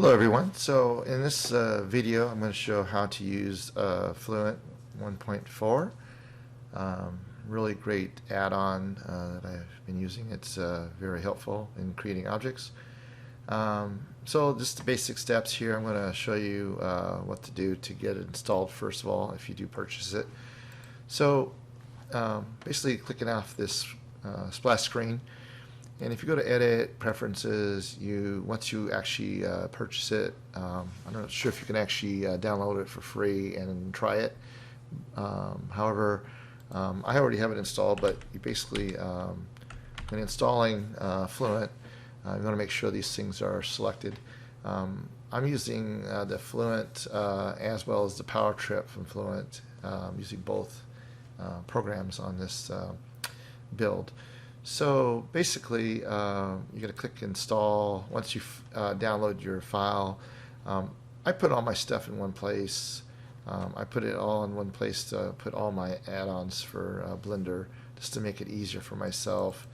Hello everyone. So in this video I'm going to show how to use Fluent 1.4. Really great add-on that I've been using. It's very helpful in creating objects. So just the basic steps here. I'm going to show you what to do to get it installed first of all if you do purchase it. So basically clicking off this splash screen, and if you go to Edit, Preferences, once you actually purchase it, I'm not sure if you can actually download it for free and try it. However, I already have it installed, but you basically, when installing Fluent, you want to make sure these things are selected. I'm using the Fluent as well as the Power Trip from Fluent, using both programs on this build. So basically, you're going to click Install. Once you download your file, I put all my stuff in one place. I put it all in one place to put all my add-ons for Blender, just to make it easier for myself.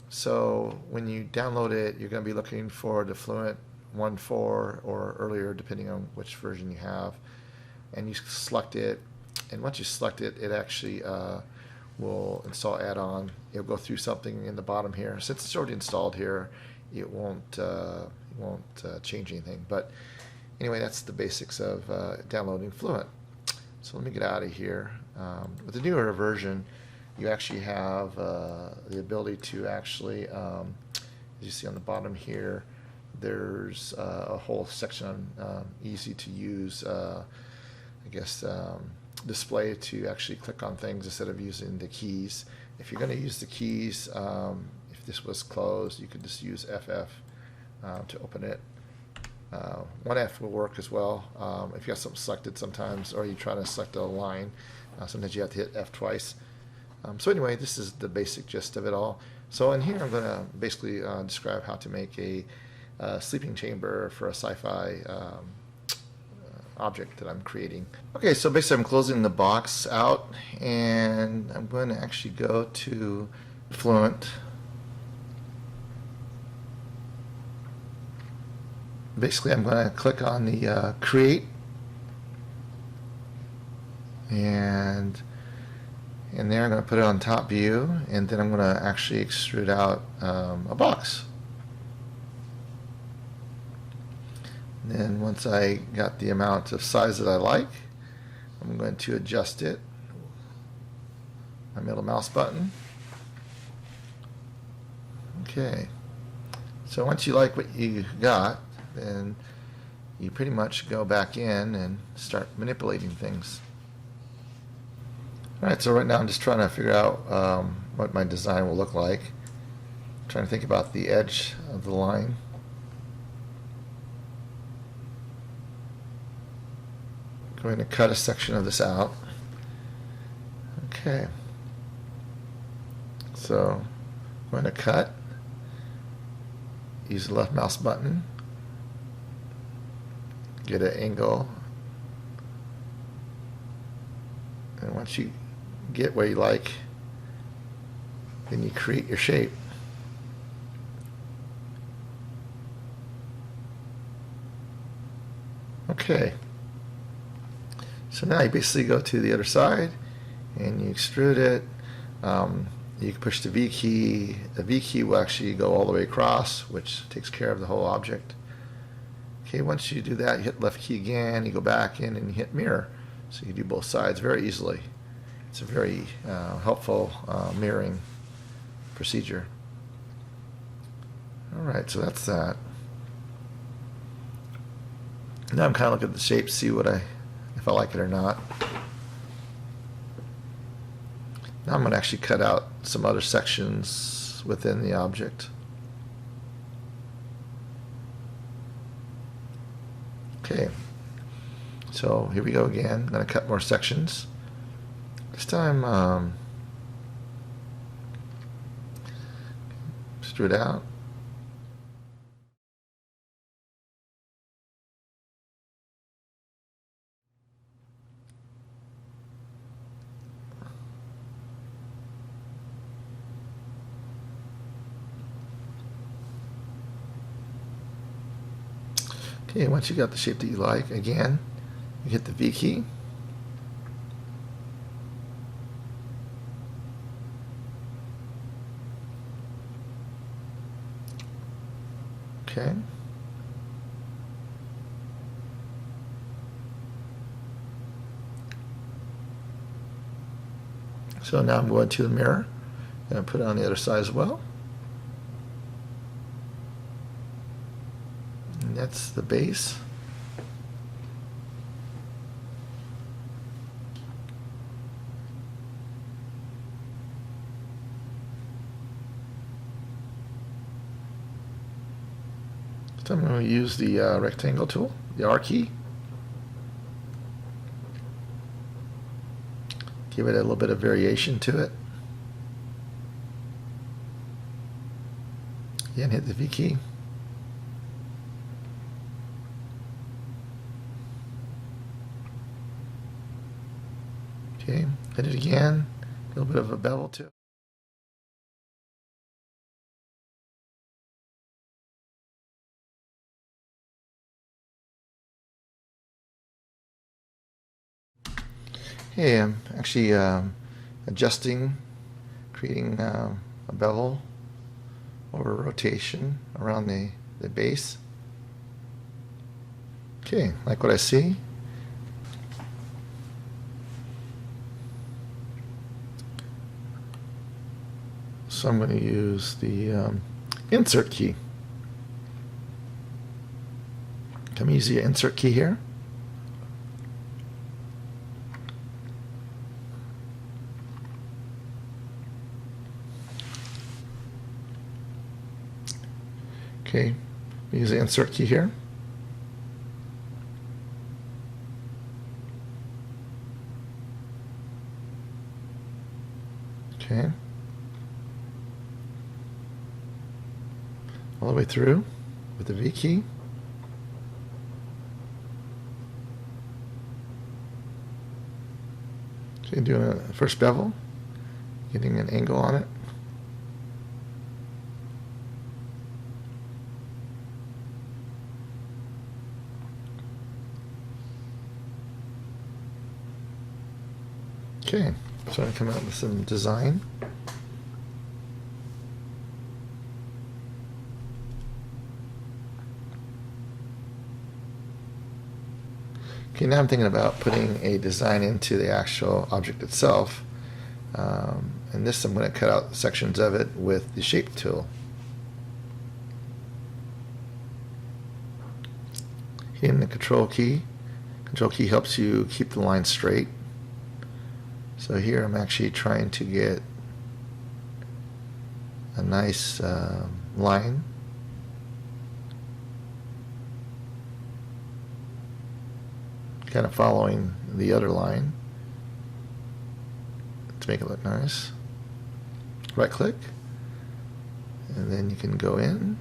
So when you download it, you're going to be looking for the Fluent 1.4 or earlier, depending on which version you have. And you select it. And once you select it, it actually will install add-on. It'll go through something in the bottom here. Since it's already installed here, it won't change anything. But anyway, that's the basics of downloading Fluent. So let me get out of here. With the newer version, you actually have the ability to actually, as you see on the bottom here, there's a whole section on easy to use, I guess, display to actually click on things instead of using the keys. If you're going to use the keys, if this was closed, you could just use FF to open it. 1F will work as well. If you have something selected sometimes, or you're trying to select a line, sometimes you have to hit F twice. So anyway, this is the basic gist of it all. So in here I'm going to basically describe how to make a sleeping chamber for a sci-fi object that I'm creating. Okay, so basically I'm closing the box out, and I'm going to actually go to Fluent. Basically I'm going to click on the Create, and there I'm going to put it on top view, and then I'm going to actually extrude out a box. And then once I got the amount of size that I like, I'm going to adjust it. My middle mouse button. Okay. So once you like what you got, then you pretty much go back in and start manipulating things. Alright, so right now I'm just trying to figure out what my design will look like. I'm trying to think about the edge of the line. Going to cut a section of this out. Okay. So I'm going to cut. Use the left mouse button. Get an angle. And once you get where you like, then you create your shape. Okay. So now you basically go to the other side and you extrude it. You can push the V key. The V key will actually go all the way across, which takes care of the whole object. Okay, once you do that, you hit left key again, you go back in and you hit mirror. So you do both sides very easily. It's a very helpful mirroring procedure. Alright, so that's that. Now I'm kind of looking at the shape, see if I like it or not. Now I'm going to actually cut out some other sections within the object. Okay, so here we go again. I'm going to cut more sections. This time, extrude out. Okay, once you got the shape that you like, again, you hit the V key. Okay. So now I'm going to the mirror and put it on the other side as well. And that's the base. So I'm going to use the rectangle tool, the R key. Give it a little bit of variation to it. Again, hit the V key. Okay, hit it again. A little bit of a bevel to it. Hey, I'm actually adjusting, creating a bevel or rotation around the base. Okay, like what I see. So I'm going to use the insert key. Can we use the insert key here? Okay, use the insert key here. Okay. All the way through with the V key. Okay, doing a first bevel, getting an angle on it. Okay, so I'm going to come out with some design. Okay, now I'm thinking about putting a design into the actual object itself. And this I'm going to cut out sections of it with the shape tool. Hitting the control key. Control key helps you keep the line straight. So here I'm actually trying to get a nice line. Kind of following the other line to make it look nice. Right click, and then you can go in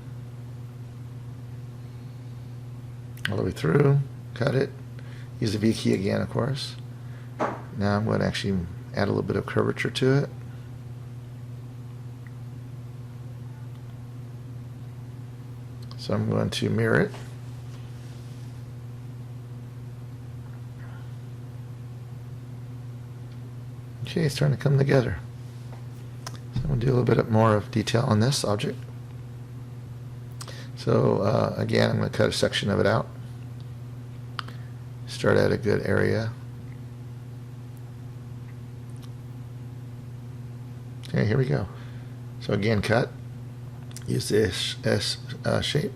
all the way through, cut it, use the V key again, of course. Now I'm going to actually add a little bit of curvature to it. So I'm going to mirror it. Okay, it's starting to come together. So I'm going to do a little bit more of detail on this object. So again, I'm going to cut a section of it out. Start at a good area. Okay, here we go. So again, cut. Use this S shape.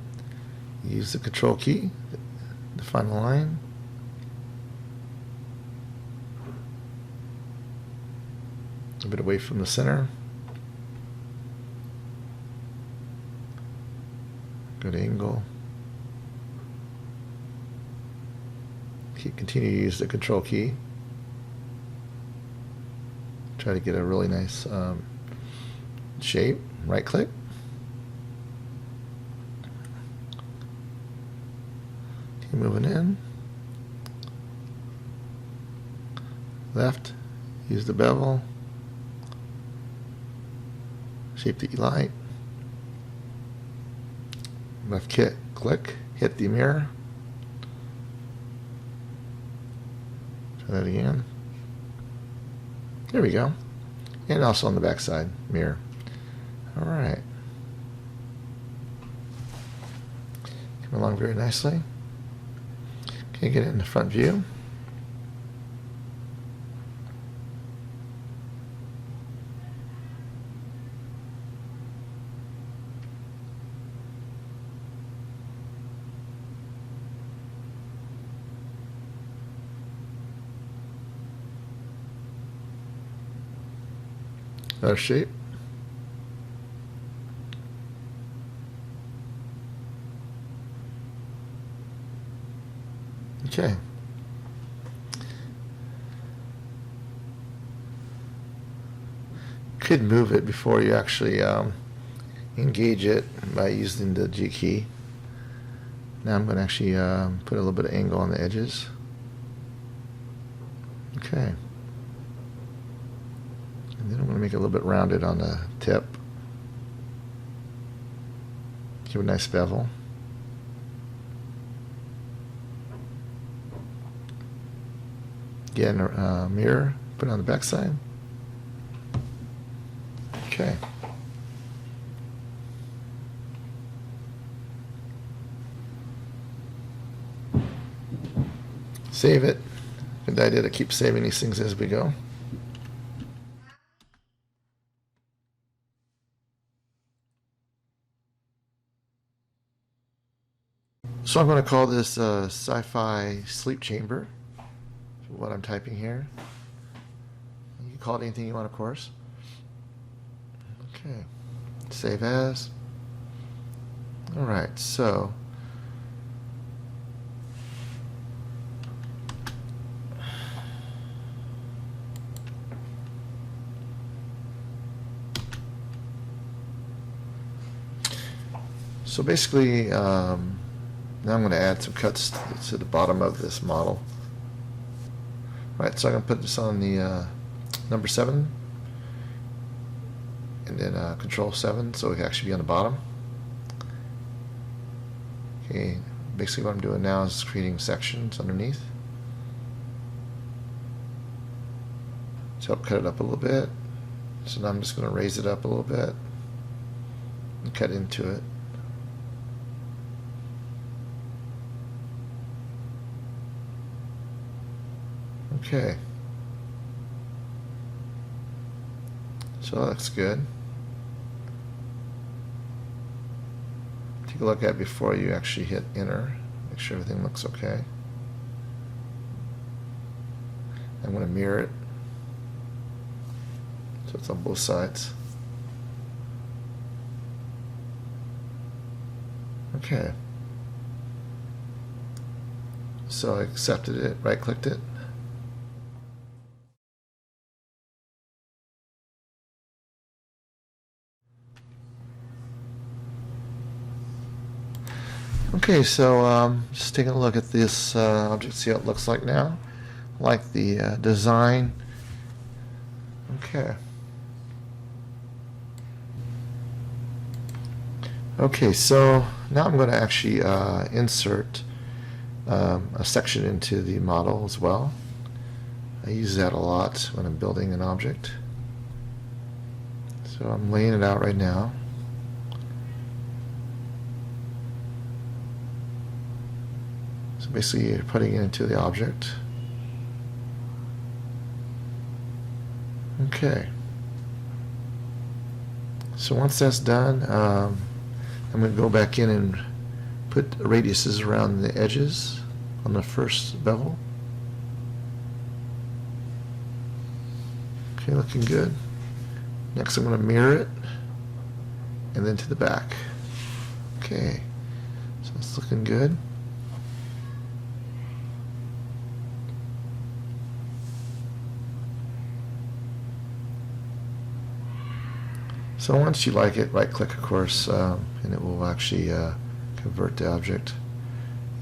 Use the control key. Define the line. A bit away from the center. Good angle. Continue to use the control key. Try to get a really nice shape. Right click. Keep moving in. Left. Use the bevel. Shape that you like. Left click. Hit the mirror. Try that again. There we go. And also on the back side, mirror. All right. Come along very nicely. Okay, get it in the front view. Another shape. Okay. Could move it before you actually engage it by using the G key. Now I'm going to actually put a little bit of angle on the edges. Okay. And then I'm going to make it a little bit rounded on the tip. Give it a nice bevel. Again, mirror, put it on the back side. Okay. Save it. Good idea to keep saving these things as we go. So I'm going to call this Sci-Fi sleep chamber. What I'm typing here. You can call it anything you want, of course. Okay. Save as. All right. So basically, now I'm going to add some cuts to the bottom of this model. Right, so I'm going to put this on the number 7 and then control 7 so it can actually be on the bottom. Okay, basically what I'm doing now is creating sections underneath. So I'll cut it up a little bit. So now I'm just going to raise it up a little bit and cut into it. Okay, so that looks good. Take a look at it before you actually hit enter. Make sure everything looks okay. I'm going to mirror it so it's on both sides. Okay, so I accepted it, right clicked it. Okay, so just taking a look at this object, see how it looks like now. Like the design. Okay. Okay, so now I'm going to actually insert a section into the model as well. I use that a lot when I'm building an object. So I'm laying it out right now. So basically you're putting it into the object. Okay. So once that's done, I'm going to go back in and put radiuses around the edges on the first bevel. Okay, looking good. Next I'm going to mirror it and then to the back. Okay, so it's looking good. So once you like it, right click of course, and it will actually convert the object.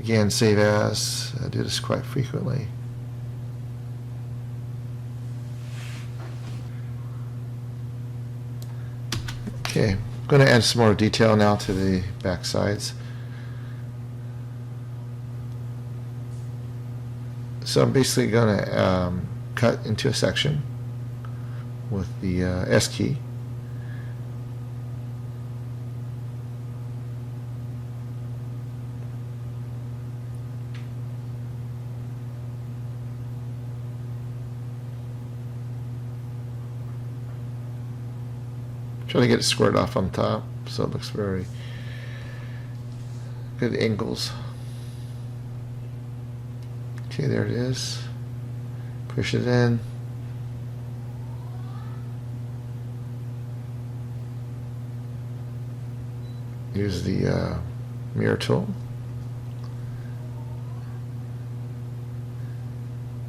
Again, save as. I do this quite frequently. Okay, I'm going to add some more detail now to the back sides. So I'm basically going to cut into a section with the S key. Try to get it squared off on top so it looks very good angles. Okay, there it is. Push it in. Use the mirror tool.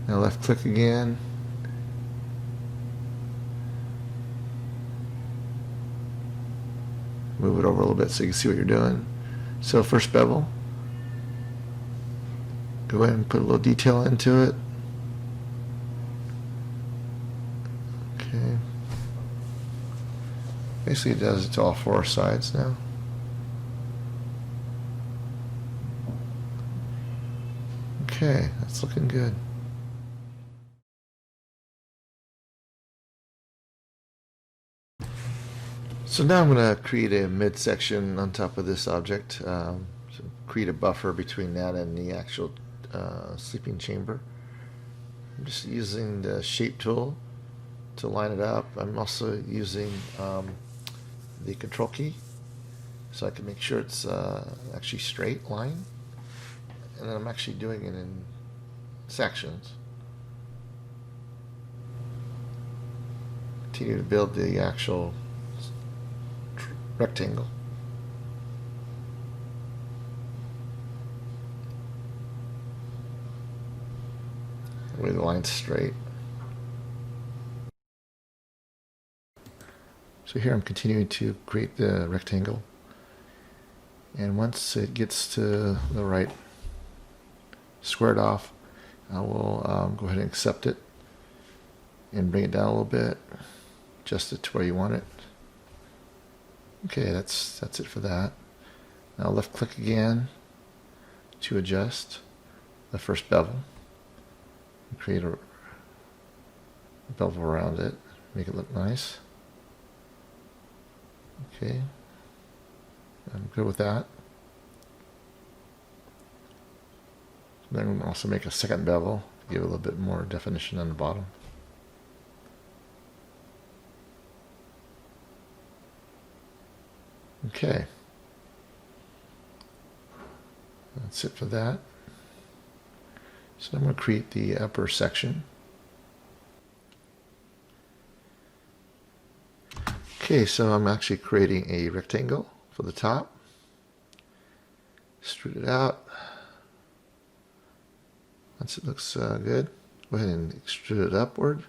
Now left click again. Move it over a little bit so you can see what you're doing. So first bevel. Go ahead and put a little detail into it. Okay. Basically it does it to all four sides now. Okay, that's looking good. So now I'm going to create a midsection on top of this object. So create a buffer between that and the actual sleeping chamber. I'm just using the shape tool to line it up. I'm also using the control key so I can make sure it's actually straight line. And then I'm actually doing it in sections. Continue to build the actual rectangle. Where the line's straight. So here I'm continuing to create the rectangle, and once it gets to the right squared off, I will go ahead and accept it and bring it down a little bit, adjust it to where you want it. Okay, that's it for that. Now left click again to adjust the first bevel. Create a bevel around it, make it look nice. Okay, I'm good with that. Then I'm also make a second bevel, give it a little bit more definition on the bottom. Okay, that's it for that. So I'm going to create the upper section. Okay, so I'm actually creating a rectangle for the top. Extrude it out. Once it looks good, go ahead and extrude it upward.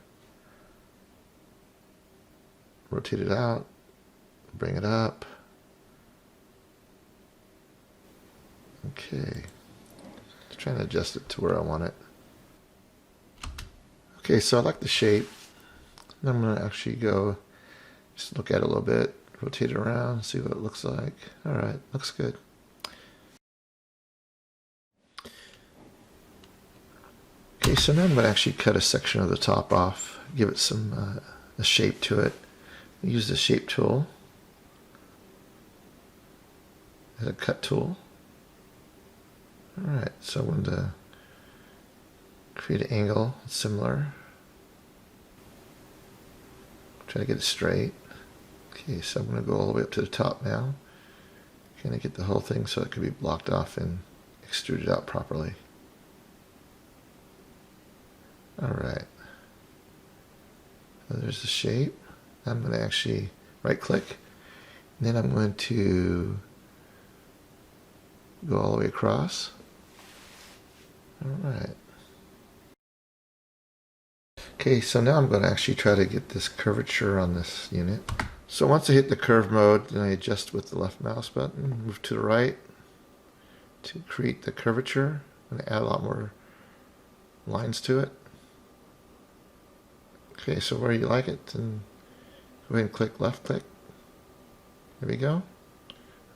Rotate it out. Bring it up. Okay. Just trying to adjust it to where I want it. Okay, so I like the shape. I'm going to actually go just look at it a little bit, rotate it around, see what it looks like. All right, looks good. Okay, so now I'm going to actually cut a section of the top off, give it some a shape to it. Use the shape tool as a cut tool. Alright, so I'm going to create an angle similar. Try to get it straight. Okay, so I'm going to go all the way up to the top now. Kind of get the whole thing so it can be blocked off and extruded out properly. Alright. So there's the shape. I'm going to actually right click. And then I'm going to go all the way across. Alright. Okay, so now I'm going to actually try to get this curvature on this unit. So once I hit the curve mode, then I adjust with the left mouse button, move to the right to create the curvature. I'm going to add a lot more lines to it. Okay, so where you like it, and go ahead and click left click. There we go.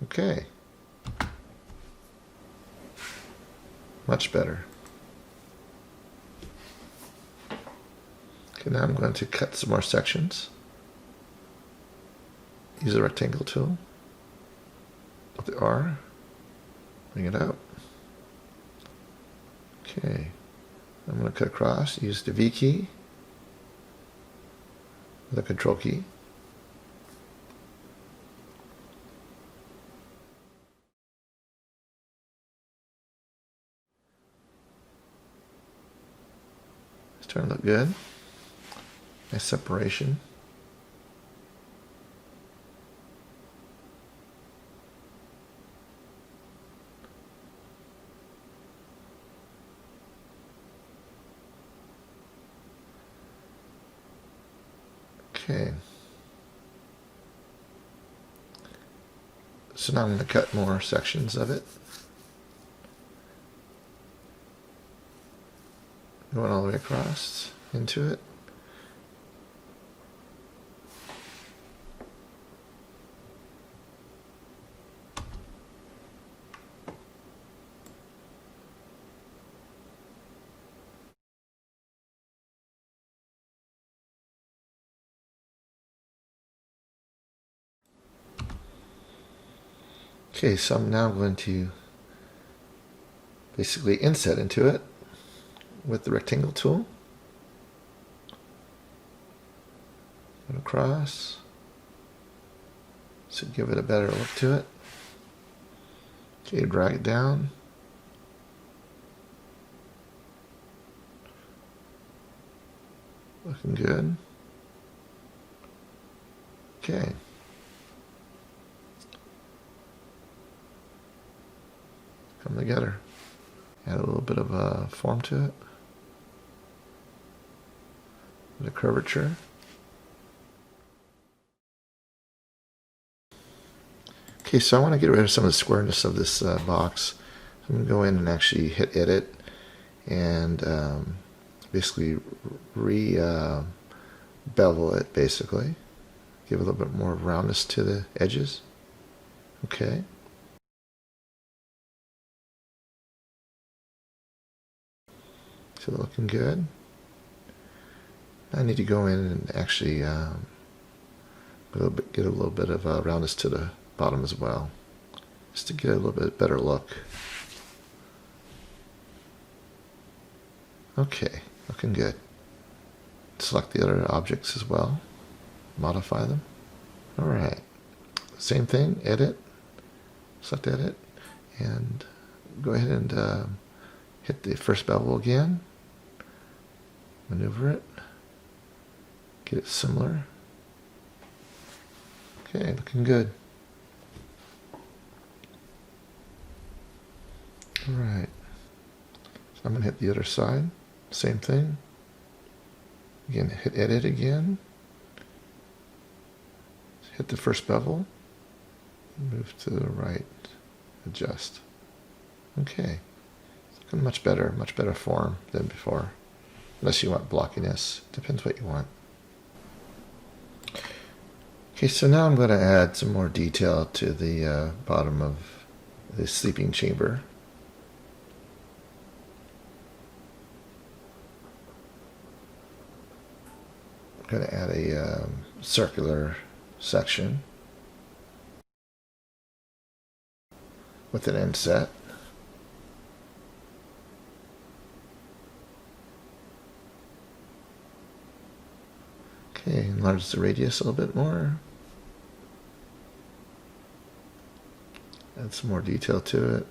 Okay. Much better. Okay, now I'm going to cut some more sections. Use the rectangle tool. With the R, bring it out. Okay, I'm going to cut across. Use the V key, the Control key. It's starting to look good. Nice separation. Okay. So now I'm going to cut more sections of it. Going all the way across into it. Okay, so I'm now going to basically inset into it with the rectangle tool. Go across. So give it a better look to it. Okay, drag it down. Looking good. Okay. Come together. Add a little bit of a form to it. The curvature. Okay, so I want to get rid of some of the squareness of this box. I'm going to go in and actually hit edit and basically bevel it, basically. Give a little bit more roundness to the edges. Okay. So looking good. I need to go in and actually get a little bit of roundness to the bottom as well, just to get a little bit better look. Okay, looking good. Select the other objects as well, modify them. All right, same thing, edit, select edit, and go ahead and hit the first bevel again, maneuver it, get it similar. Okay, looking good. All right, so I'm going to hit the other side, same thing. Again, hit edit again, hit the first bevel, move to the right, adjust. Okay, it's looking much better form than before, unless you want blockiness, depends what you want. Okay, so now I'm going to add some more detail to the bottom of the sleeping chamber. I'm going to add a circular section with an inset. Okay, enlarge the radius a little bit more. Add some more detail to it.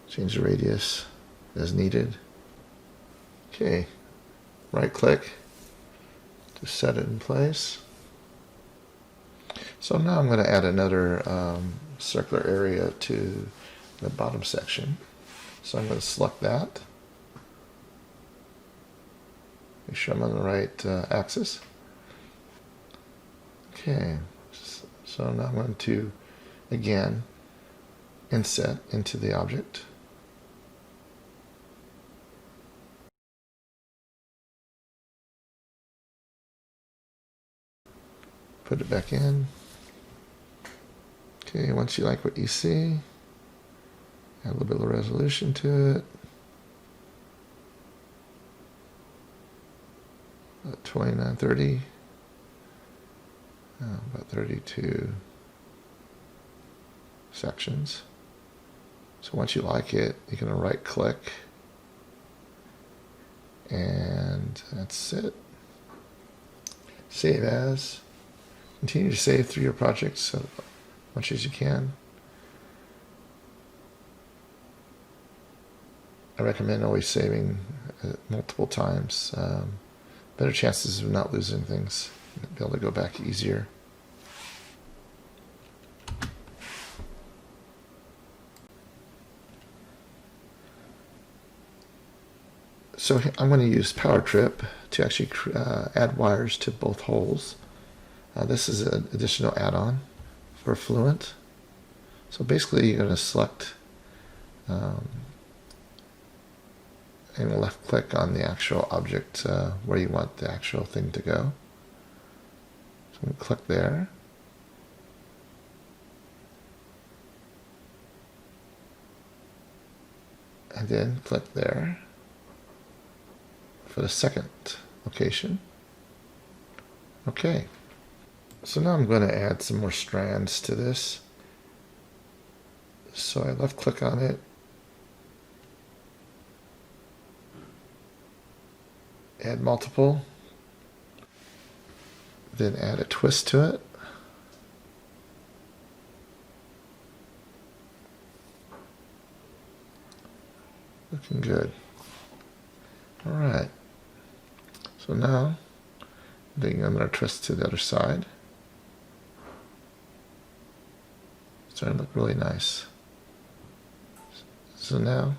Change the radius as needed. Okay, right click to set it in place. So now I'm going to add another circular area to the bottom section. So I'm going to select that. Make sure I'm on the right axis. Okay, so now I'm going to again inset into the object. Put it back in. Okay, once you like what you see, add a little bit of resolution to it. 29, 30, about 32 sections. So once you like it, you're going to right click, and that's it. Save as. Continue to save through your projects as much as you can. I recommend always saving multiple times. Better chances of not losing things. Be able to go back easier. So I'm going to use Power Trip to actually add wires to both holes. This is an additional add-on for Fluent. So basically you're going to select and left click on the actual object where you want the actual thing to go. So I'm going to click there. And then click there for the second location. Okay. So now I'm going to add some more strands to this. So I left click on it. Add multiple. Then add a twist to it. Looking good. All right. So now I'm going to twist to the other side. It's starting to look really nice. So now,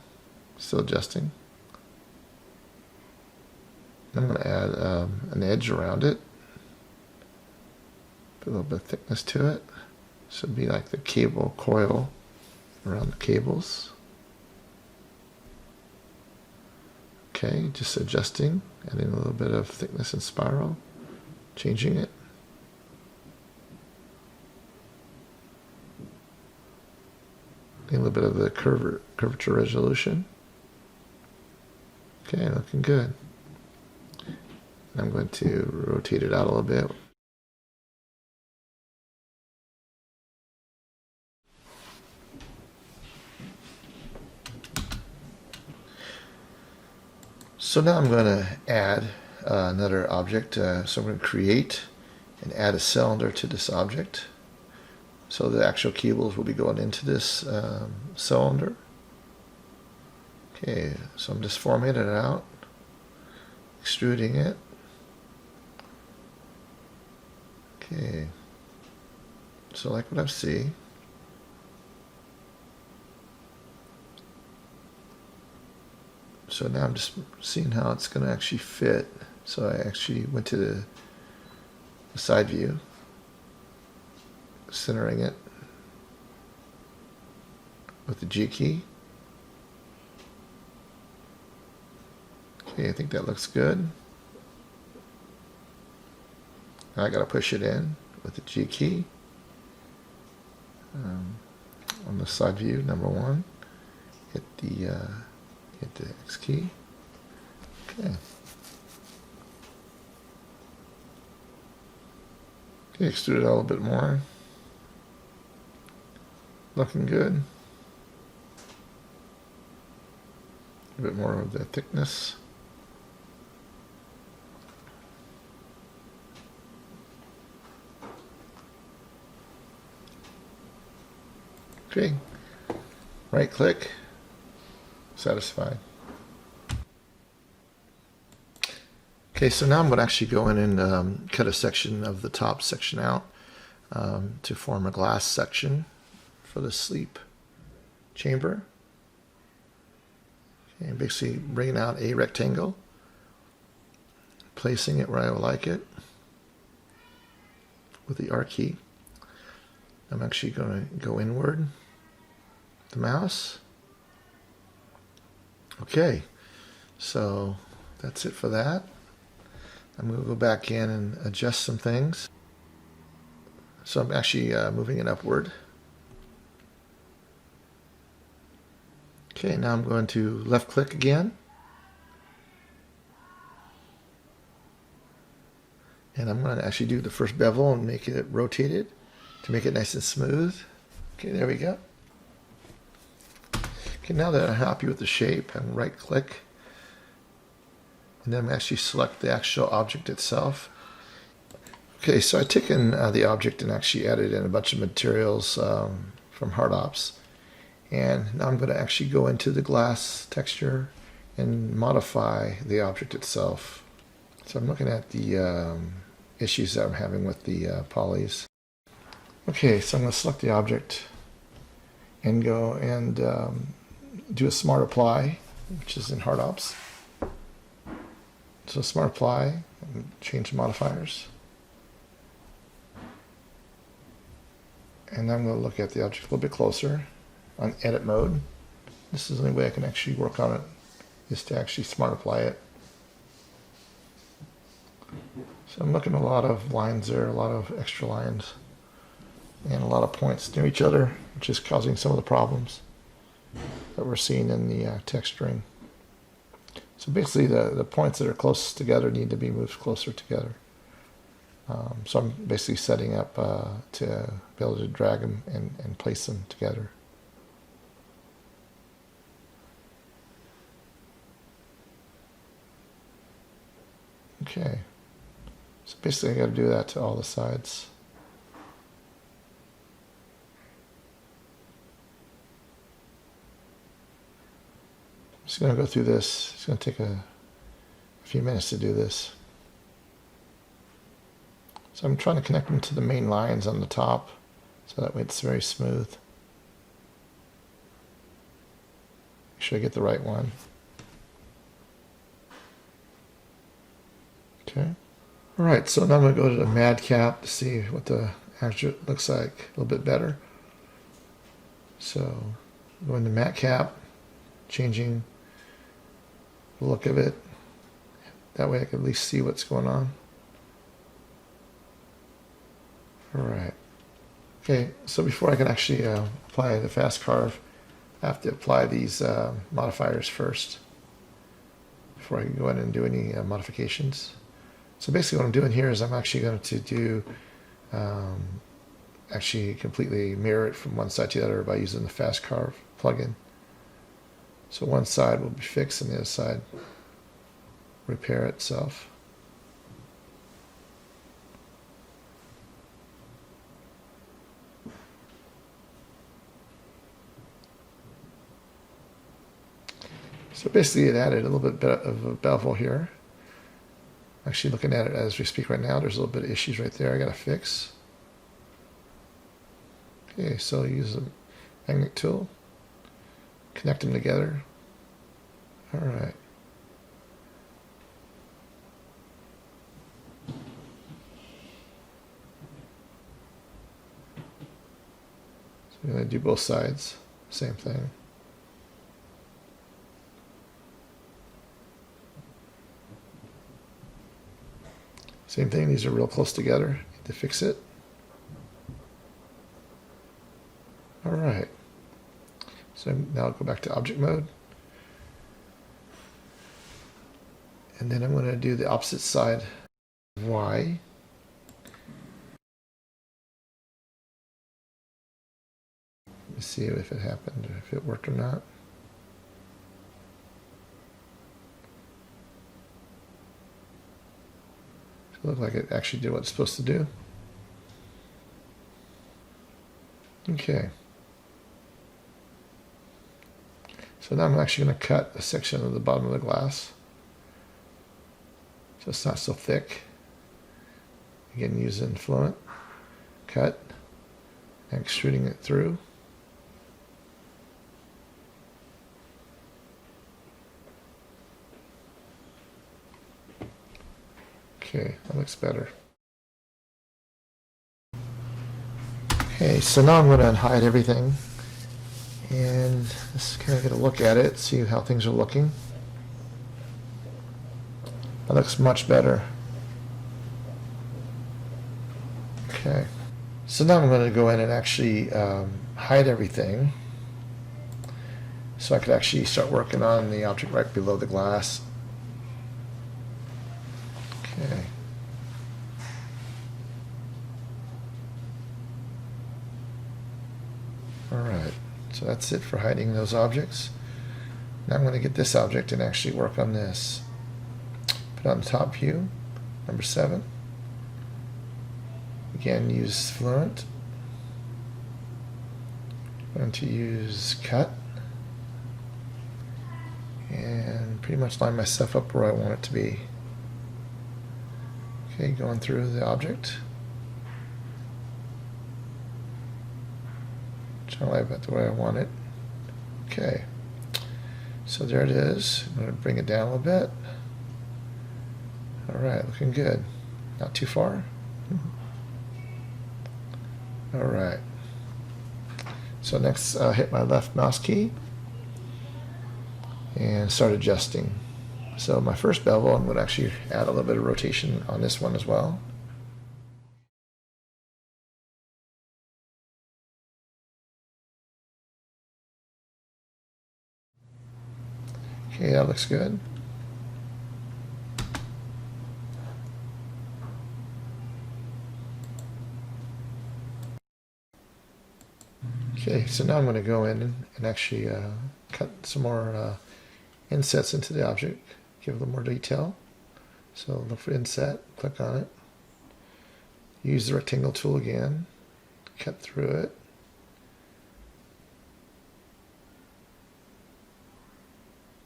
still adjusting. I'm going to add an edge around it. Put a little bit of thickness to it. So it'd be like the cable coil around the cables. Okay, just adjusting, adding a little bit of thickness and spiral, changing it. A little bit of the curvature resolution. Okay, looking good. I'm going to rotate it out a little bit. So now I'm going to add another object. So I'm going to create and add a cylinder to this object. So the actual cables will be going into this cylinder. Okay, so I'm just formatting it out, extruding it. Okay, so like what I see. So now I'm just seeing how it's going to actually fit. So I actually went to the side view, centering it with the G key. Okay, I think that looks good. Now I got to push it in with the G key on the side view, number one. Hit the X key. Okay. Okay, extrude it a little bit more. Looking good. A bit more of the thickness. Okay. Right click. Satisfied. Okay, so now I'm going to actually go in and cut a section of the top section out to form a glass section for the sleep chamber. Okay, and basically bringing out a rectangle, placing it where I would like it with the R key. I'm actually going to go inward with the mouse. Okay, so that's it for that. I'm going to go back in and adjust some things. So I'm actually moving it upward. Okay, now I'm going to left click again. And I'm going to actually do the first bevel and make it rotated to make it nice and smooth. Okay, there we go. Okay, now that I'm happy with the shape, I'm right click. And then I'm actually select the actual object itself. Okay, so I've taken the object and actually added in a bunch of materials from HardOps. And now I'm going to actually go into the glass texture and modify the object itself. So I'm looking at the issues that I'm having with the polys. Okay, so I'm going to select the object and go and do a smart apply, which is in HardOps. So smart apply, and change the modifiers. And I'm going to look at the object a little bit closer on edit mode. This is the only way I can actually work on it, is to actually smart apply it. So I'm looking at a lot of lines there, a lot of extra lines, and a lot of points near each other, which is causing some of the problems that we're seeing in the texturing. So basically the points that are closest together need to be moved closer together. So I'm basically setting up to be able to drag them and place them together. Okay, so basically I got to do that to all the sides. I'm just going to go through this. It's going to take a few minutes to do this. So I'm trying to connect them to the main lines on the top, so that way it's very smooth. Make sure I get the right one. Okay. All right, so now I'm going to go to the madcap to see what the actual looks like a little bit better. So go into madcap, changing the look of it. That way I can at least see what's going on. All right. Okay, so before I can actually apply the fast carve, I have to apply these modifiers first before I can go in and do any modifications. So basically what I'm doing here is I'm actually going to do actually completely mirror it from one side to the other by using the fast carve plugin. So one side will be fixed and the other side repair itself. So basically it added a little bit of a bevel here. Actually looking at it as we speak right now, there's a little bit of issues right there I got to fix. Okay, so use the magnet tool, connect them together. All right. So I'm going to do both sides, same thing. Same thing, these are real close together. Need to fix it. All right. So now I'll go back to object mode. And then I'm going to do the opposite side of Y. Let me see if it happened, if it worked or not. It looked like it actually did what it's supposed to do. Okay. So now I'm actually going to cut a section of the bottom of the glass, so it's not so thick. Again, using Fluent. Cut, and extruding it through. Okay, that looks better. Okay, so now I'm going to hide everything and just kind of get a look at it, see how things are looking. That looks much better. Okay, so now I'm going to go in and actually hide everything so I could actually start working on the object right below the glass. Okay. So that's it for hiding those objects. Now I'm going to get this object and actually work on this. Put on the top view, number 7. Again, use Fluent. I'm going to use Cut. And pretty much line myself up where I want it to be. Okay, going through the object. Trying to line it the way I want it. Okay. So there it is. I'm going to bring it down a little bit. Alright, looking good. Not too far. Alright. So next, hit my left mouse key and start adjusting. So my first bevel, I'm going to actually add a little bit of rotation on this one as well. Okay, that looks good. Okay, so now I'm going to go in and actually cut some more insets into the object, give a little more detail. So look for inset, click on it. Use the rectangle tool again, cut through it.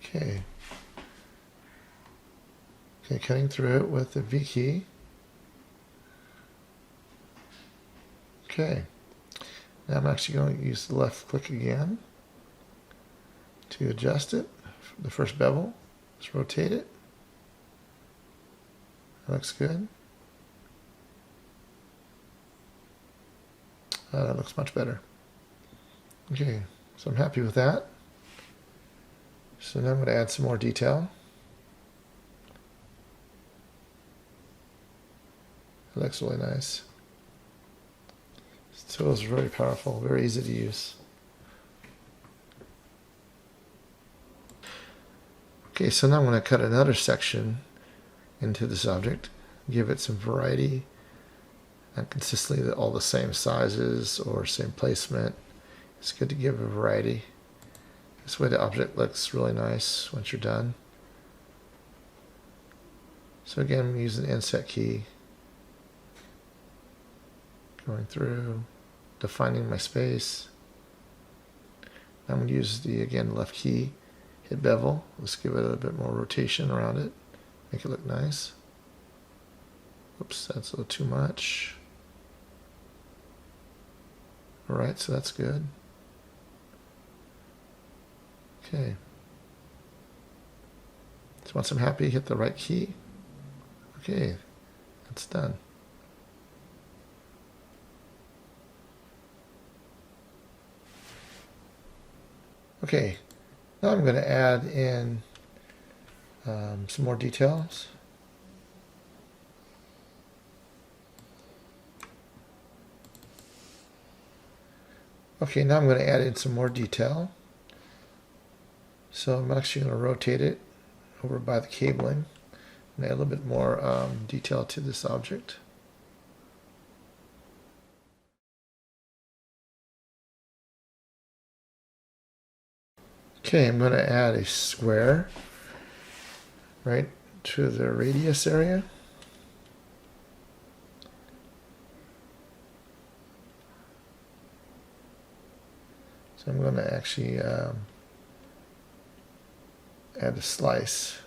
Okay. Okay, cutting through it with the V key. Okay. Now I'm actually going to use the left click again to adjust it. The first bevel, just rotate it. That looks good. That looks much better. Okay, so I'm happy with that. So now I'm going to add some more detail. It looks really nice. This tool is very powerful, very easy to use. Okay, so now I'm going to cut another section into this object, give it some variety, not consistently all the same sizes or same placement. It's good to give a variety. This way the object looks really nice once you're done. So again, I'm using the inset key, going through, defining my space. I'm going to use the, again, left key, hit bevel. Let's give it a bit more rotation around it, make it look nice. Oops, that's a little too much. Alright, so that's good. Okay. So once I'm happy, hit the right key. Okay, that's done. Okay, now I'm going to add in some more details. Okay, now I'm going to add in some more detail. So I'm actually going to rotate it over by the cabling and add a little bit more detail to this object. Okay, I'm going to add a square right to the radius area. So I'm going to actually add a slice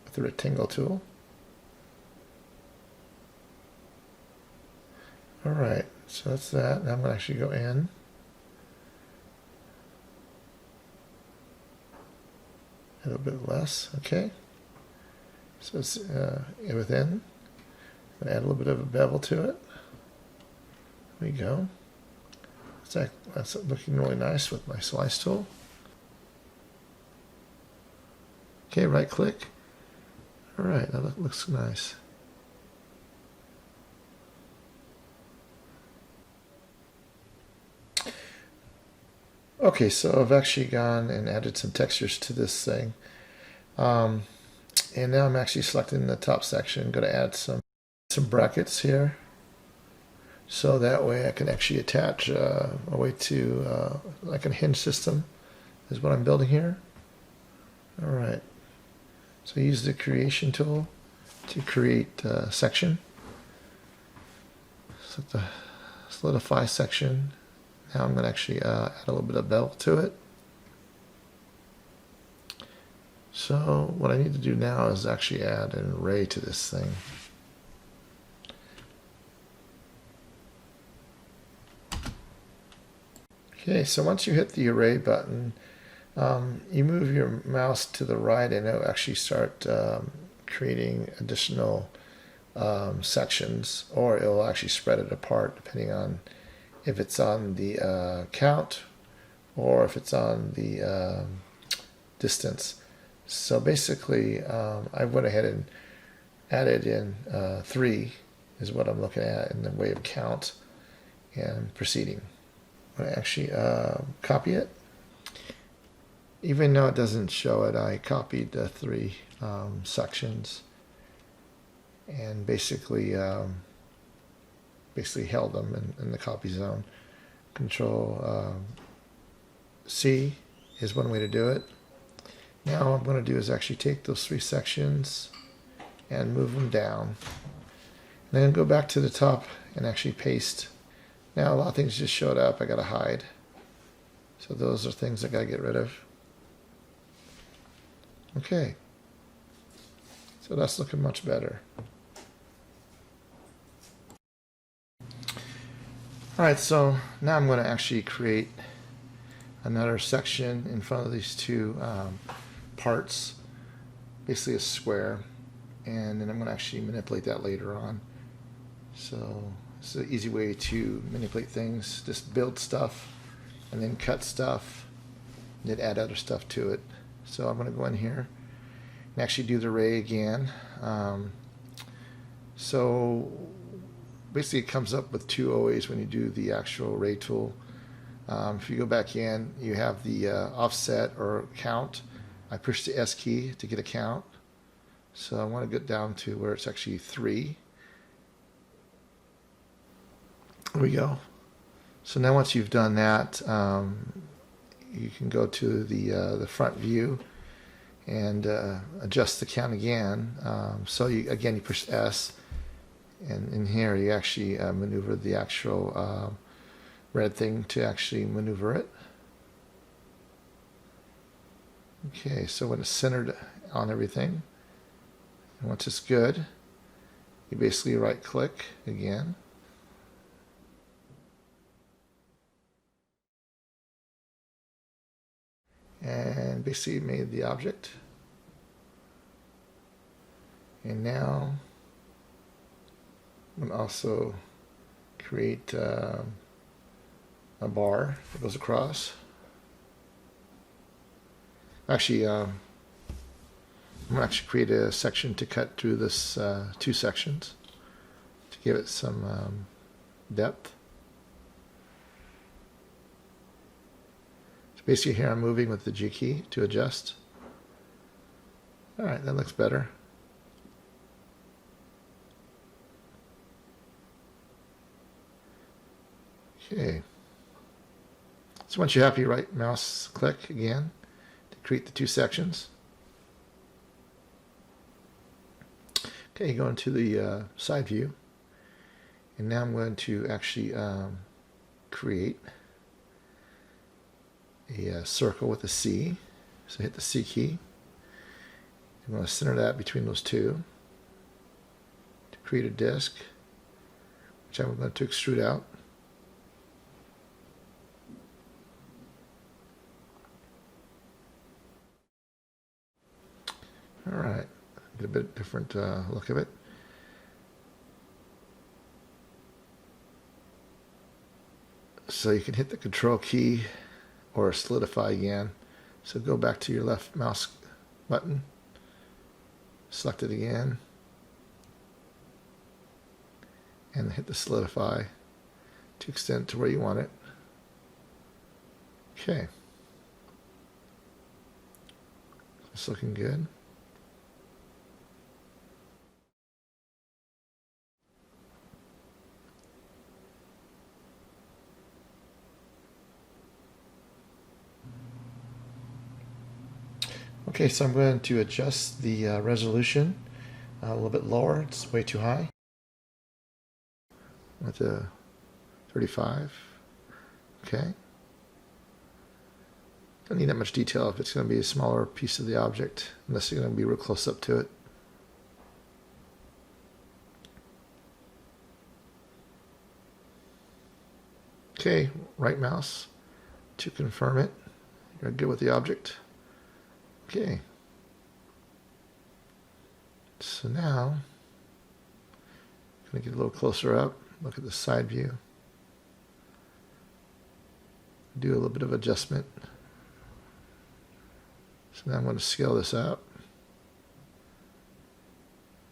with the rectangle tool. Alright, so that's that. Now I'm going to actually go in. A little bit less, okay. So it's within. I'm going to add a little bit of a bevel to it. There we go. That's looking really nice with my slice tool. Okay, right click. Alright, that looks nice. Okay, so I've actually gone and added some textures to this thing. And now I'm actually selecting the top section. I'm going to add some brackets here So that way I can actually attach a way to like a hinge system is what I'm building here. All right. So use the creation tool to create a section. So the solidify section. Now I'm going to actually add a little bit of bevel to it. So what I need to do now is actually add an array to this thing. Okay, so once you hit the array button, you move your mouse to the right and it'll actually start creating additional sections, or it'll actually spread it apart depending on if it's on the count or if it's on the distance. So basically, I went ahead and added in 3 is what I'm looking at in the way of count and proceeding. I'm going to actually copy it. Even though it doesn't show it, I copied the 3 sections and basically held them in the copy zone. Control C is one way to do it. Now what I'm going to do is actually take those 3 sections and move them down. And then go back to the top and actually paste. Now a lot of things just showed up. I got to hide. So those are things I got to get rid of. Okay. So that's looking much better. Alright, so now I'm going to actually create another section in front of these 2 parts, basically a square, and then I'm going to actually manipulate that later on. So it's an easy way to manipulate things, just build stuff and then cut stuff and then add other stuff to it. So I'm going to go in here and actually do the array again. So basically it comes up with 2 always when you do the actual array tool. If you go back in, you have the offset or count. I push the S key to get a count. So I want to get down to where it's actually 3. There we go. So now once you've done that, you can go to the front view and adjust the count again. So again, you push S, and in here you actually maneuver the actual red thing to actually maneuver it. Okay, so when it's centered on everything, and once it's good, you basically right click again. And basically made the object. And now I'm going to also create a bar that goes across. Actually, I'm going to actually create a section to cut through this 2 sections to give it some depth. So basically here I'm moving with the G key to adjust. Alright, that looks better. Okay. So once you're happy, right mouse click again to create the 2 sections. Okay, go into the side view, and now I'm going to actually create a circle with a C. So hit the C key. I'm going to center that between those 2 to create a disc, which I'm going to extrude out. Alright, get a bit different look of it. So you can hit the control key or solidify again. So go back to your left mouse button, select it again, and hit the solidify to extend to where you want it. Okay. It's looking good. Okay, so I'm going to adjust the resolution a little bit lower. It's way too high. With a 35. Okay. Don't need that much detail if it's going to be a smaller piece of the object, unless you're going to be real close up to it. Okay, right mouse to confirm it. You're good with the object. Okay. So now, I'm going to get a little closer up, look at the side view, do a little bit of adjustment. So now I'm going to scale this up.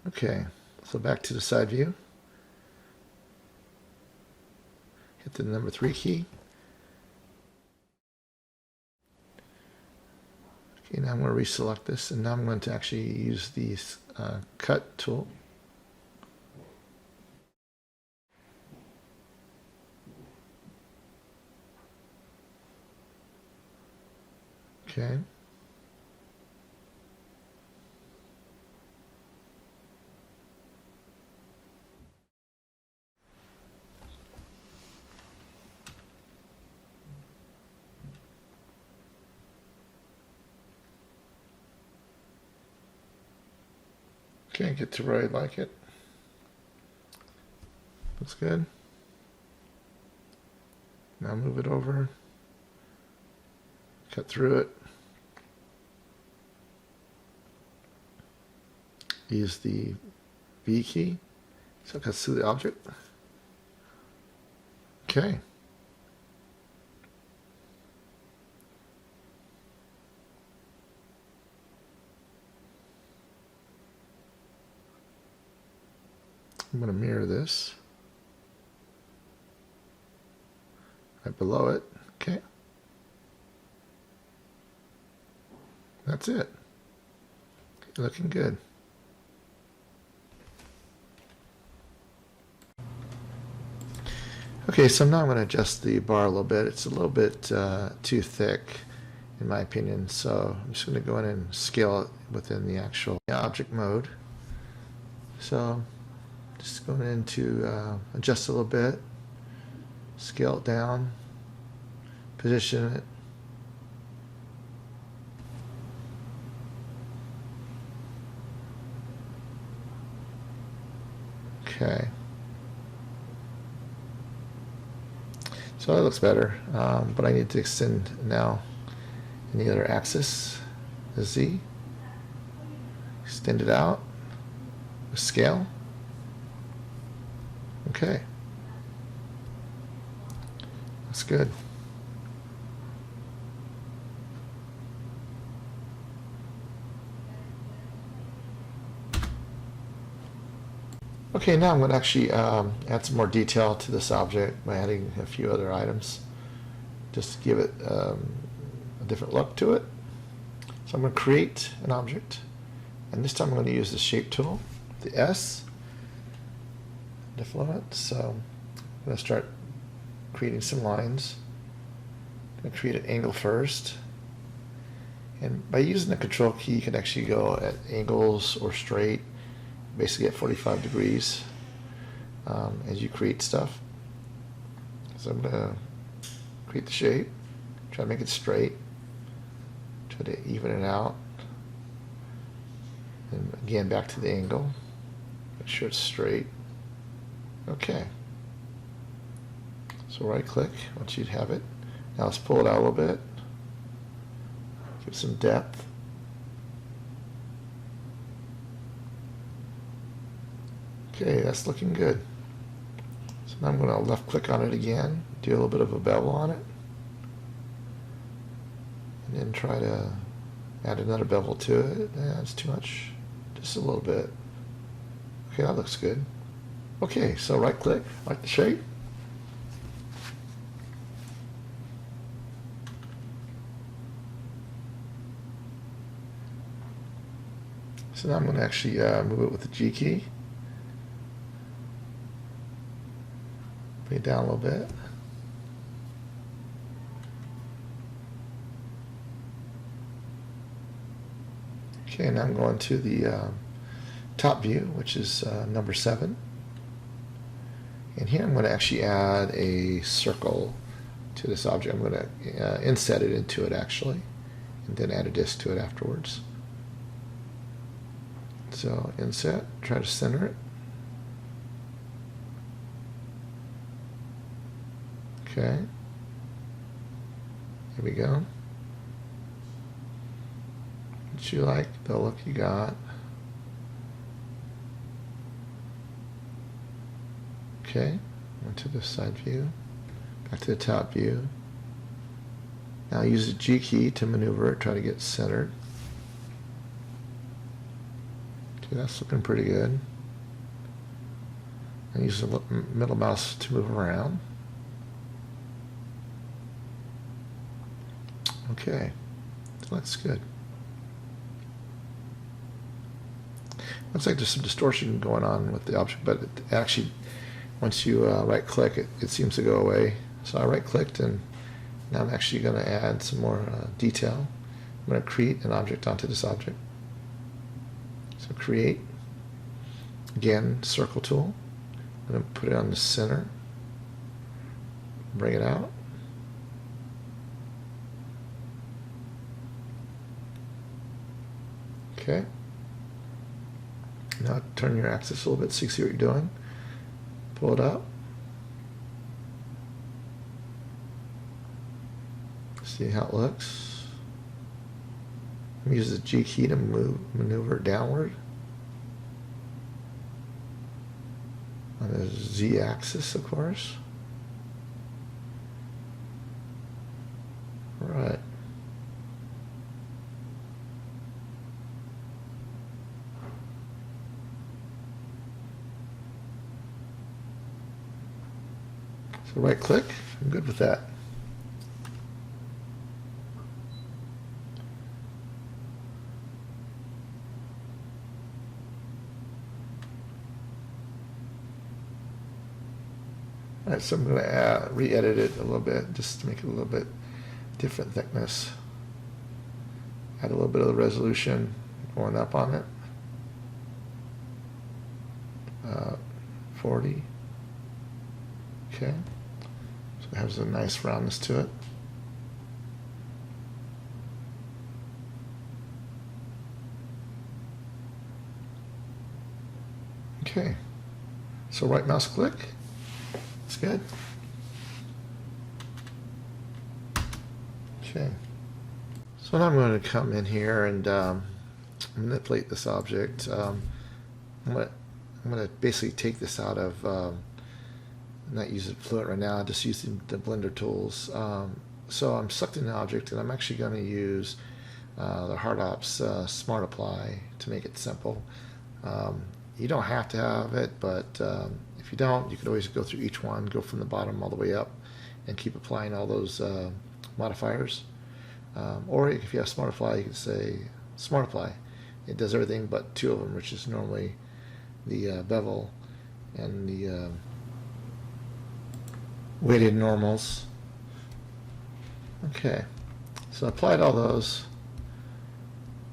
Okay, so back to the side view. Hit the number 3 key. Okay, now I'm going to reselect this, and now I'm going to actually use the cut tool. Okay. Okay, get to where I like it. Looks good. Now move it over. Cut through it. Use the V key so it cuts through the object. Okay. I'm going to mirror this right below it. Okay. That's it. Looking good. Okay, so now I'm going to adjust the bar a little bit. It's a little bit too thick, in my opinion, so I'm just going to go in and scale it within the actual object mode. So just going in to adjust a little bit, scale it down, position it. Okay. So that looks better, but I need to extend now in the other axis, the Z. Extend it out with scale. Okay. That's good. Okay, now I'm going to actually add some more detail to this object by adding a few other items, just to give it a different look to it. So I'm going to create an object, and this time I'm going to use the shape tool, the S, Defluent. So I'm going to start creating some lines. I'm going to create an angle first, and by using the control key you can actually go at angles or straight, basically at 45 degrees as you create stuff. So I'm going to create the shape, try to make it straight, try to even it out, and again back to the angle, make sure it's straight. Okay, so right click once you have it. Now let's pull it out a little bit, give it some depth. Okay, that's looking good. So now I'm going to left click on it again, do a little bit of a bevel on it, and then try to add another bevel to it. That's too much, just a little bit. Okay, that looks good. Okay, so right click, like the shape. So now I'm going to actually move it with the G key. Bring it down a little bit. Okay, now I'm going to the top view, which is number 7. And here I'm going to actually add a circle to this object. I'm going to inset it into it actually, and then add a disk to it afterwards. So inset, try to center it. Okay. Here we go. What you like, the look you got. Okay, went to the side view, back to the top view. Now use the G key to maneuver it, try to get centered. Okay, that's looking pretty good. And use the middle mouse to move around. Okay, looks good. Looks like there's some distortion going on with the object, but it actually, once you right-click, it seems to go away. So I right-clicked, and now I'm actually going to add some more detail. I'm going to create an object onto this object. So create, again, circle tool. I'm going to put it on the center, bring it out. Okay. Now turn your axis a little bit so you can see what you're doing. Pull it up. See how it looks. Use the G key to maneuver it downward on the Z axis, of course. All right. So right click, I'm good with that. All right, so I'm going to re-edit it a little bit just to make it a little bit different thickness. Add a little bit of the resolution going up on it. 40. Okay. So it has a nice roundness to it. Okay. So right mouse click. That's good. Okay. So now I'm going to come in here and manipulate this object. I'm going to basically take this out of, I'm not using Fluent right now, I'm just using the Blender tools. So I'm selecting the object, and I'm actually going to use the HardOps Smart Apply to make it simple. You don't have to have it, but if you don't, you can always go through each one, go from the bottom all the way up, and keep applying all those modifiers. Or if you have Smart Apply, you can say Smart Apply. It does everything but two of them, which is normally the bevel and the weighted normals. Okay, so I applied all those.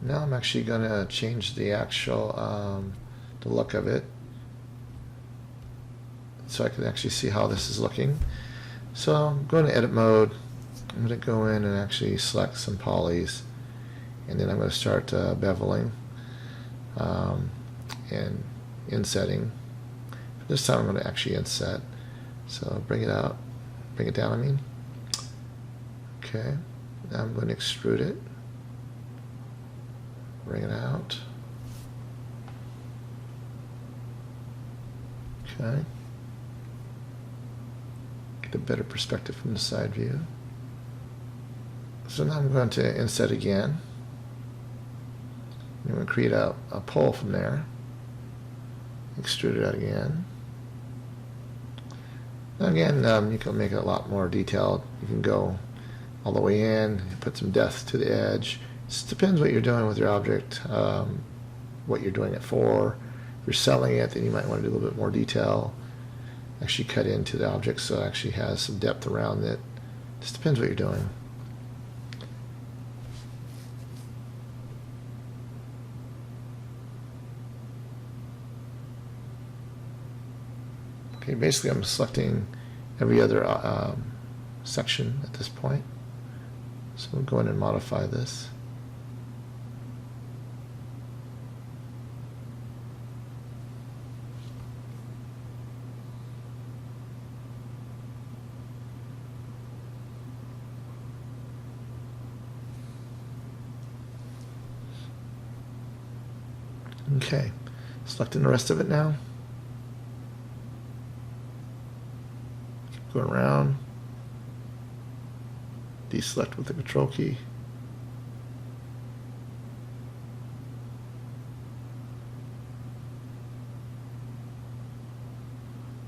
Now I'm actually going to change the actual the look of it, so I can actually see how this is looking. So I'm going to edit mode. I'm going to go in and actually select some polys, and then I'm going to start beveling and insetting. This time I'm going to actually inset. So bring it out, bring it down, I mean. Okay, now I'm going to extrude it. Bring it out. Okay. Get a better perspective from the side view. So now I'm going to inset again. I'm going to create a pole from there. Extrude it out again. Again, you can make it a lot more detailed. You can go all the way in, put some depth to the edge. It just depends what you're doing with your object, what you're doing it for. If you're selling it, then you might want to do a little bit more detail. Actually cut into the object so it actually has some depth around it. Just depends what you're doing. Okay, basically I'm selecting every other section at this point. So we'll go in and modify this. Okay, selecting the rest of it now. Keep going around. Deselect with the control key.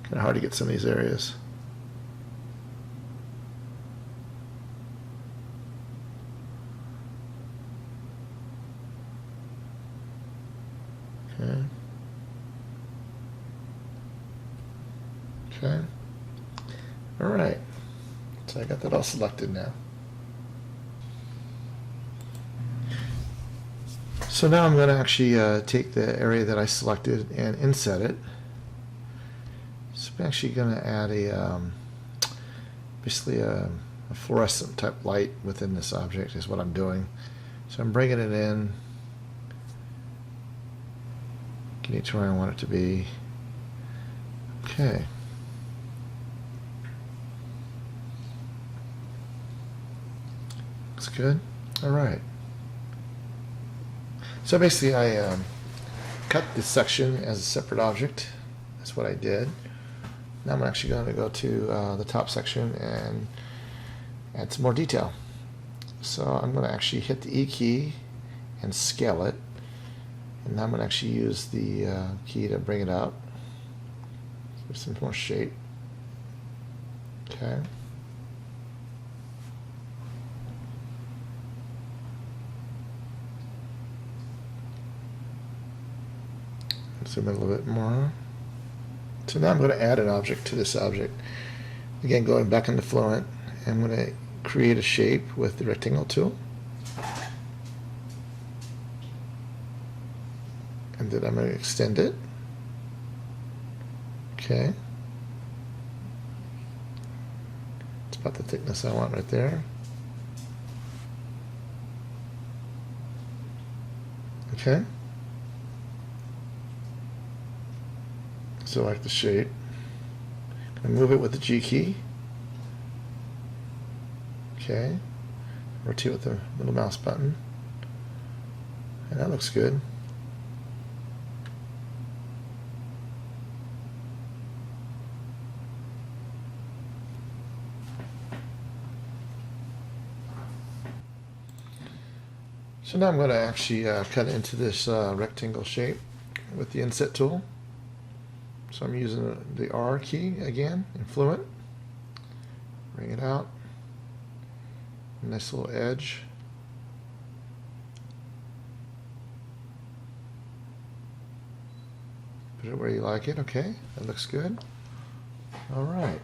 Kind of hard to get some of these areas. Okay. Okay. All right. So I got that all selected now. So now I'm going to actually take the area that I selected and inset it. So I'm actually going to add a basically a fluorescent type light within this object is what I'm doing. So I'm bringing it in, getting it to where I want it to be. Okay. Looks good. All right. So basically I cut this section as a separate object. That's what I did. Now I'm actually going to go to the top section and add some more detail. So I'm going to actually hit the E key and scale it. And now I'm going to actually use the key to bring it up. Give some more shape. Okay. Zoom in a little bit more. So now I'm going to add an object to this object. Again, going back into Fluent, I'm going to create a shape with the rectangle tool. And then I'm going to extend it. Okay. It's about the thickness I want right there. Okay. Select the shape. I move it with the G key. Okay. Rotate with the little mouse button. And that looks good. So now I'm going to actually cut into this rectangle shape with the inset tool. So I'm using the R key again in Fluent. Bring it out. Nice little edge. Put it where you like it. Okay, that looks good. All right.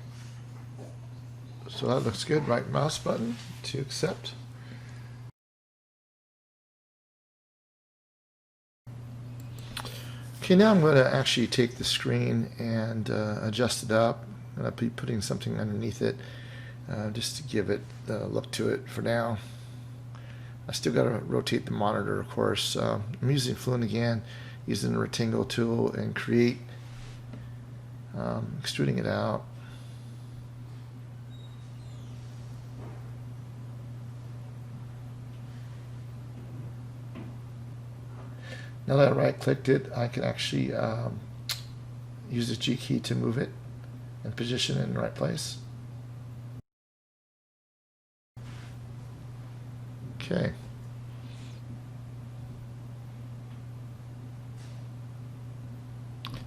So that looks good. Right mouse button to accept. Okay, now I'm going to actually take the screen and adjust it up. I'm going to be putting something underneath it just to give it the look to it for now. I still got to rotate the monitor, of course. I'm using Fluent again, using the rectangle tool and create, extruding it out. Now that I right-clicked it, I can actually use the G key to move it and position it in the right place. Okay.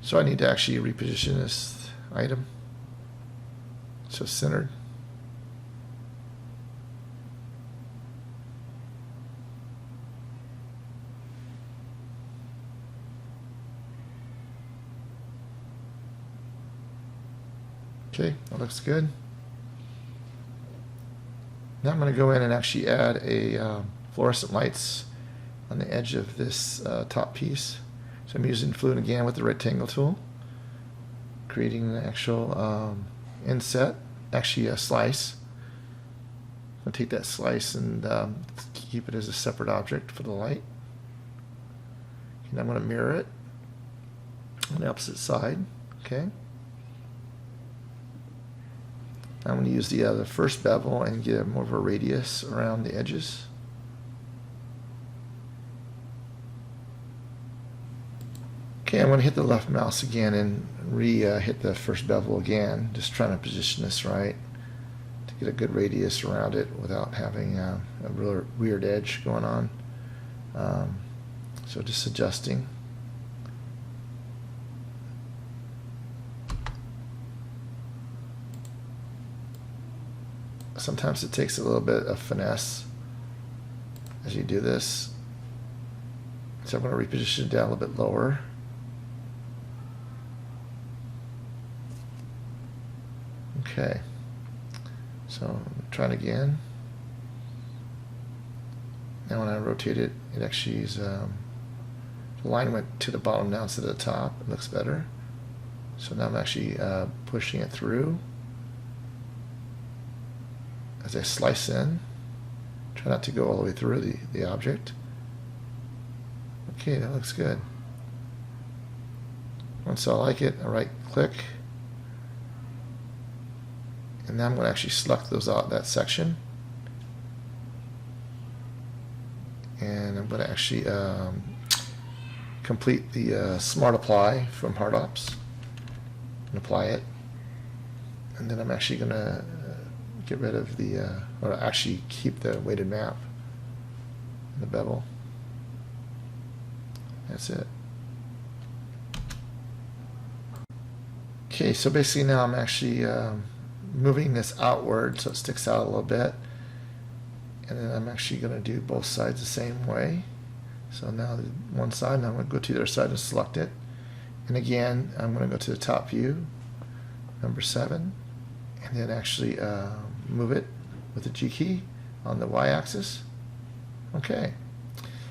So I need to actually reposition this item so it's centered. Okay, that looks good. Now I'm going to go in and actually add a fluorescent lights on the edge of this top piece. So I'm using Fluent again with the rectangle tool. creating an actual inset, actually a slice. I'll take that slice and keep it as a separate object for the light. And I'm going to mirror it on the opposite side. Okay. I'm going to use the first bevel and get more of a radius around the edges. Okay, I'm going to hit the left mouse again and hit the first bevel again, just trying to position this right to get a good radius around it without having a real weird edge going on. So just adjusting. Sometimes it takes a little bit of finesse as you do this. So I'm going to reposition it down a little bit lower. Okay, so try it again. Now when I rotate it, it actually is, the line went to the bottom now instead of the top. It looks better. So now I'm actually pushing it through as I slice in. Try not to go all the way through the object. Okay, that looks good. Once I like it, I right click. And now I'm going to actually select that section. And I'm going to actually complete the Smart Apply from HardOps and apply it. And then I'm actually going to get rid of or actually keep the weighted map in the bevel. That's it. Okay, so basically now I'm actually moving this outward so it sticks out a little bit, and then I'm actually going to do both sides the same way. So now one side, and I'm going to go to the other side and select it, and again I'm going to go to the top view, number 7, and then actually move it with the G key on the Y-axis. Okay,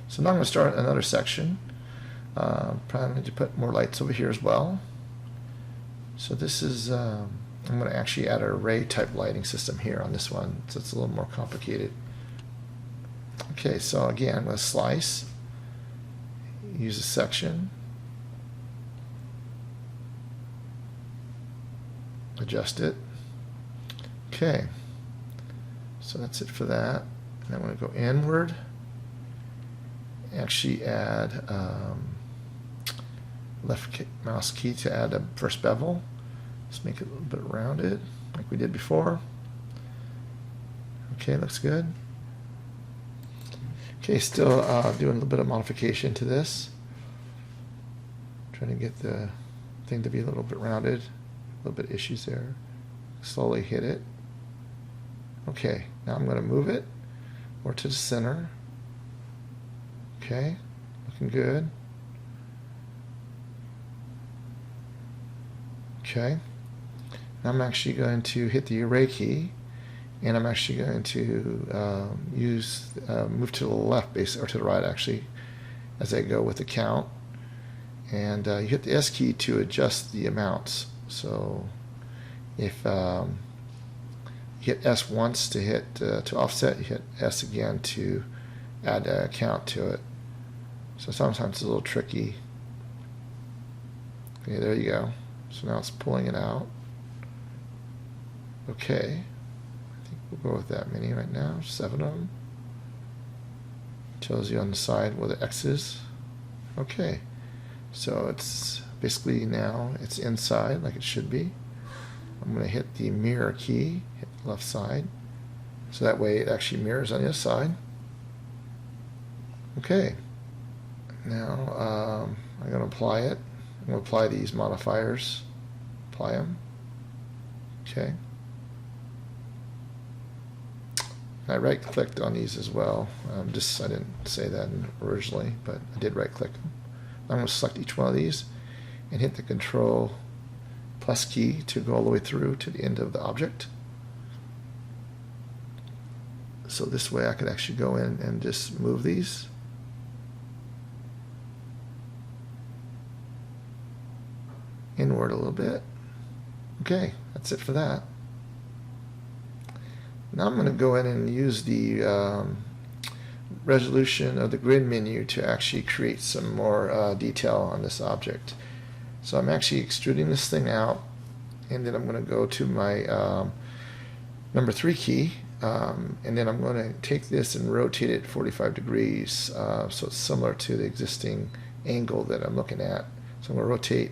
so now I'm going to start another section. Probably need to put more lights over here as well. So this is I'm going to actually add an array type lighting system here on this one, so it's a little more complicated. Okay, so again, I'm going to slice, use a section, adjust it. Okay, so that's it for that. And I'm going to go inward, actually add left mouse key to add a first bevel. Let's make it a little bit rounded like we did before. Okay, looks good. Okay, still doing a little bit of modification to this. Trying to get the thing to be a little bit rounded. A little bit of issues there. Slowly hit it. Okay, now I'm going to move it more to the center. Okay, looking good. Okay, now I'm actually going to hit the array key, and I'm actually going to move to the left, or to the right actually, as I go with the count. And you hit the S key to adjust the amounts. So if you hit S once to to offset, you hit S again to add a count to it. So sometimes it's a little tricky. Okay, there you go. So now it's pulling it out. Okay, I think we'll go with that many right now, 7 of them. Tells you on the side where the X is. Okay, so it's basically now it's inside like it should be. I'm going to hit the mirror key, hit the left side, so that way it actually mirrors on the other side. Okay, now I'm going to apply it. I'm going to apply these modifiers, apply them. Okay. I right-clicked on these as well. I didn't say that originally, but I did right-click them. I'm going to select each one of these and hit the Control plus key to go all the way through to the end of the object. So this way I could actually go in and just move these. Inward a little bit. Okay, that's it for that. Now I'm going to go in and use the resolution of the grid menu to actually create some more detail on this object. So I'm actually extruding this thing out, and then I'm going to go to my number 3 key, and then I'm going to take this and rotate it 45 degrees so it's similar to the existing angle that I'm looking at. So I'm going to rotate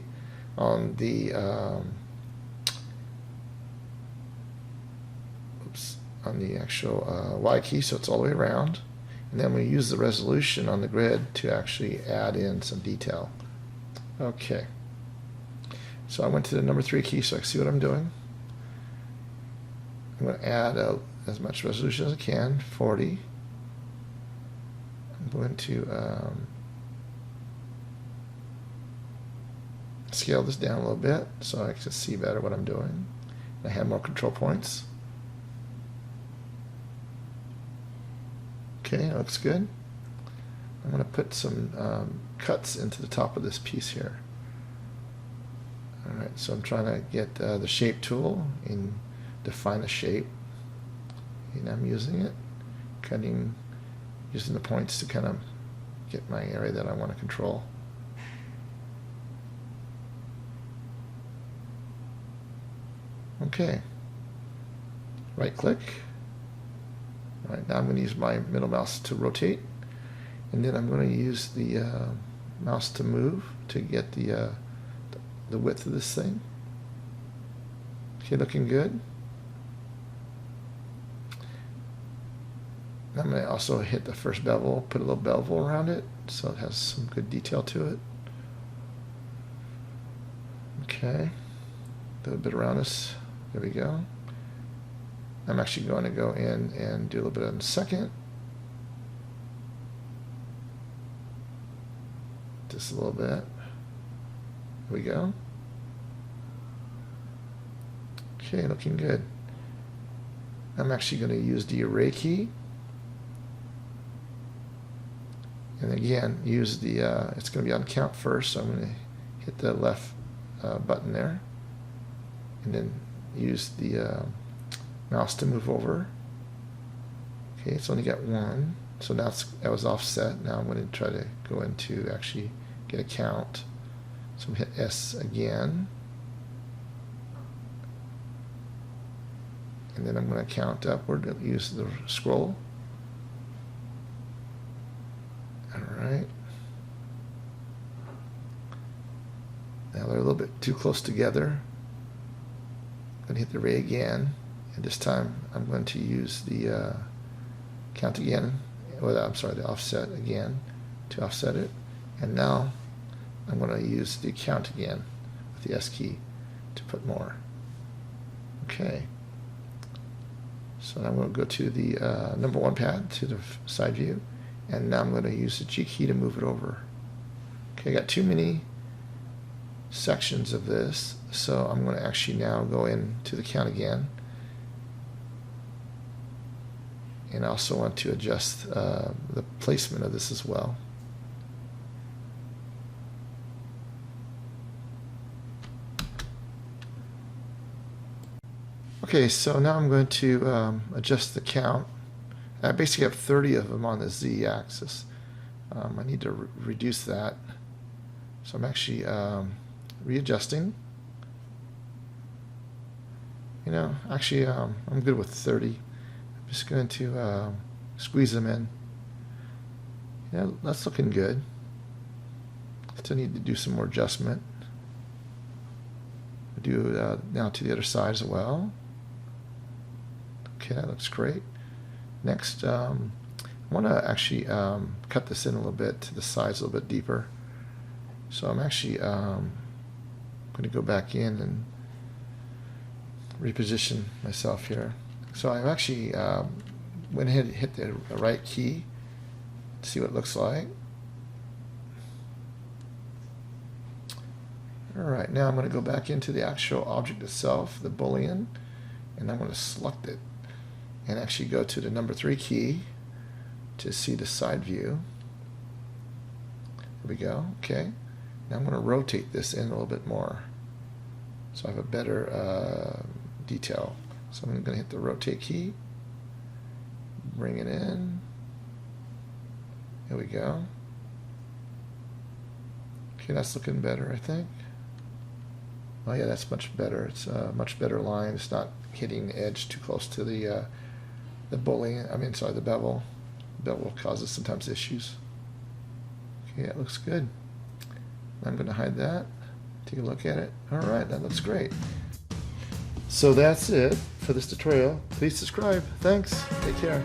on the actual Y key, so it's all the way around, and then we use the resolution on the grid to actually add in some detail. Okay, so I went to the number 3 key so I can see what I'm doing. I'm going to add as much resolution as I can, 40. I'm going to scale this down a little bit so I can see better what I'm doing. I have more control points. Okay, that looks good. I'm going to put some cuts into the top of this piece here. Alright, so I'm trying to get the shape tool and define a shape. And I'm using it, using the points to kind of get my area that I want to control. Okay, right click. All right, now I'm going to use my middle mouse to rotate, and then I'm going to use the mouse to move to get the width of this thing. Okay, looking good. I'm going to also hit the first bevel, put a little bevel around it so it has some good detail to it. Okay, a little bit around this. There we go. I'm actually going to go in and do a little bit on the second. Just a little bit. There we go. Okay, looking good. I'm actually going to use the array key. And again, use the, it's going to be on count first, so I'm going to hit the left button there. And then use the mouse to move over. Okay, it's only got one, so now that was offset. Now I'm going to try to go into actually get a count. So I'm going to hit S again. And then I'm going to count upward, use the scroll. Alright. Now they're a little bit too close together. I'm going to hit the array again, and this time I'm going to use the count again, or I'm sorry, the offset again to offset it. And now I'm going to use the count again with the S key to put more. Okay. So now I'm going to go to the number 1 pad, to the side view, and now I'm going to use the G key to move it over. Okay, I got too many sections of this, so I'm going to actually now go into the count again, and I also want to adjust the placement of this as well. Okay, so now I'm going to adjust the count. I basically have 30 of them on the Z-axis. I need to reduce that. So I'm actually readjusting. You know, actually I'm good with 30. I'm just going to squeeze them in. Yeah, that's looking good. Still need to do some more adjustment. Do now to the other side as well. Okay, that looks great. Next, I want to actually cut this in a little bit to the sides a little bit deeper. So I'm actually going to go back in and reposition myself here. So I actually went ahead and hit the right key to see what it looks like. Alright, now I'm going to go back into the actual object itself, the Boolean, and I'm going to select it and actually go to the number 3 key to see the side view. There we go. Okay. Now I'm going to rotate this in a little bit more. so I have a better detail. So I'm going to hit the rotate key, bring it in. There we go. Okay, that's looking better, I think. Oh yeah, that's much better. It's a much better line. It's not hitting the edge too close to the bowling. I mean, sorry, the bevel. Bevel causes sometimes issues. Okay, that looks good. I'm going to hide that. Take a look at it. All right, that looks great. So that's it for this tutorial. Please subscribe. Thanks. Take care.